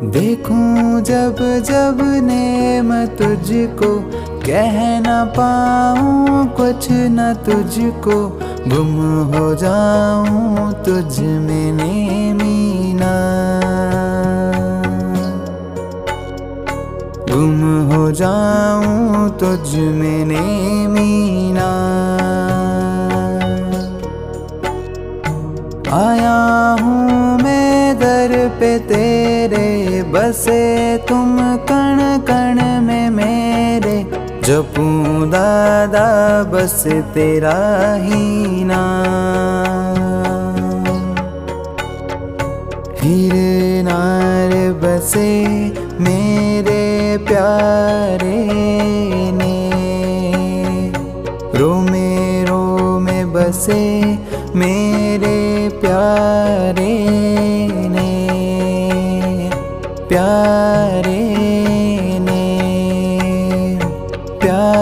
देखूं जब जब नेम तुझको, कह न पाऊं कुछ न तुझको, गुम हो जाऊं तुझ में नेमीना, गुम हो जाऊं तुझ में नेमीना। आया हूँ मैं दर पे तेरे, बसे तुम कण कण में मेरे, जपूं दादा बस तेरा ही नाम। हीरे नार बसे मेरे प्यारे ने, रोमे रोमे बसे मेरे प्यारे ने, प्यारे ने, प्यारे